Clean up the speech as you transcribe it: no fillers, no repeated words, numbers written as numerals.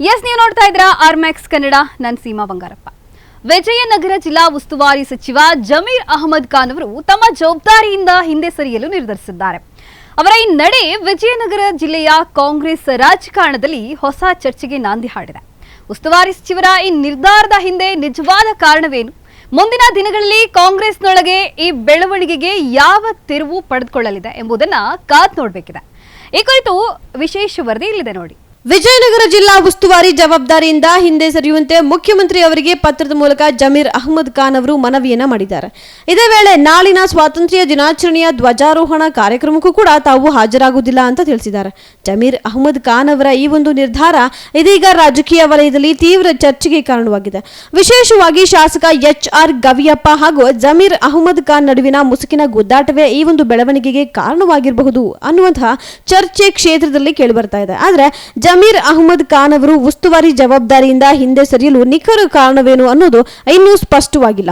S, ನೀವು ನೋಡ್ತಾ ಇದ್ದೀರಾ ಆರ್ಮ್ಯಾಕ್ಸ್ ಕನ್ನಡ. ನಾನು ಸೀಮಾ ಬಂಗಾರಪ್ಪ. ವಿಜಯನಗರ ಜಿಲ್ಲಾ ಉಸ್ತುವಾರಿ ಸಚಿವ ಜಮೀರ್ ಅಹಮದ್ ಖಾನ್ ಅವರು ತಮ್ಮ ಜವಾಬ್ದಾರಿಯಿಂದ ಹಿಂದೆ ಸರಿಯಲು ನಿರ್ಧರಿಸಿದ್ದಾರೆ. ಅವರ ಈ ನಡೆ ವಿಜಯನಗರ ಜಿಲ್ಲೆಯ ಕಾಂಗ್ರೆಸ್ ರಾಜಕಾರಣದಲ್ಲಿ ಹೊಸ ಚರ್ಚೆಗೆ ನಾಂದಿ ಹಾಡಿದೆ. ಉಸ್ತುವಾರಿ ಸಚಿವರ ಈ ನಿರ್ಧಾರದ ಹಿಂದೆ ನಿಜವಾದ ಕಾರಣವೇನು? ಮುಂದಿನ ದಿನಗಳಲ್ಲಿ ಕಾಂಗ್ರೆಸ್ನೊಳಗೆ ಈ ಬೆಳವಣಿಗೆಗೆ ಯಾವ ತಿರುವು ಪಡೆದುಕೊಳ್ಳಲಿದೆ ಎಂಬುದನ್ನ ಕಾದ್ ನೋಡಬೇಕಿದೆ. ಈ ಕುರಿತು ವಿಶೇಷ ವರದಿ ಇಲ್ಲಿದೆ ನೋಡಿ. ವಿಜಯನಗರ ಜಿಲ್ಲಾ ಉಸ್ತುವಾರಿ ಜವಾಬ್ದಾರಿಯಿಂದ ಹಿಂದೆ ಸರಿಯುವಂತೆ ಮುಖ್ಯಮಂತ್ರಿ ಅವರಿಗೆ ಪತ್ರದ ಮೂಲಕ ಜಮೀರ್ ಅಹಮದ್ ಖಾನ್ ಅವರು ಮನವಿಯನ್ನ ಮಾಡಿದ್ದಾರೆ. ಇದೇ ವೇಳೆ ನಾಳಿನ ಸ್ವಾತಂತ್ರ್ಯ ದಿನಾಚರಣೆಯ ಧ್ವಜಾರೋಹಣ ಕಾರ್ಯಕ್ರಮಕ್ಕೂ ಕೂಡ ತಾವು ಹಾಜರಾಗುವುದಿಲ್ಲ ಅಂತ ತಿಳಿಸಿದ್ದಾರೆ. ಜಮೀರ್ ಅಹಮದ್ ಖಾನ್ ಅವರ ಈ ಒಂದು ನಿರ್ಧಾರ ಇದೀಗ ರಾಜಕೀಯ ವಲಯದಲ್ಲಿ ತೀವ್ರ ಚರ್ಚೆಗೆ ಕಾರಣವಾಗಿದೆ. ವಿಶೇಷವಾಗಿ ಶಾಸಕ HR ಗವಿಯಪ್ಪ ಹಾಗೂ ಜಮೀರ್ ಅಹಮದ್ ಖಾನ್ ನಡುವಿನ ಮುಸುಕಿನ ಗುದ್ದಾಟವೇ ಈ ಒಂದು ಬೆಳವಣಿಗೆಗೆ ಕಾರಣವಾಗಿರಬಹುದು ಅನ್ನುವಂತಹ ಚರ್ಚೆ ಕ್ಷೇತ್ರದಲ್ಲಿ ಕೇಳಿಬರ್ತಾ ಇದೆ. ಆದರೆ ಜಮೀರ್ ಅಹಮದ್ ಖಾನ್ ಅವರು ಉಸ್ತುವಾರಿ ಜವಾಬ್ದಾರಿಯಿಂದ ಹಿಂದೆ ಸರಿಯಲು ನಿಖರ ಕಾರಣವೇನು ಅನ್ನೋದು ಇನ್ನೂ ಸ್ಪಷ್ಟವಾಗಿಲ್ಲ.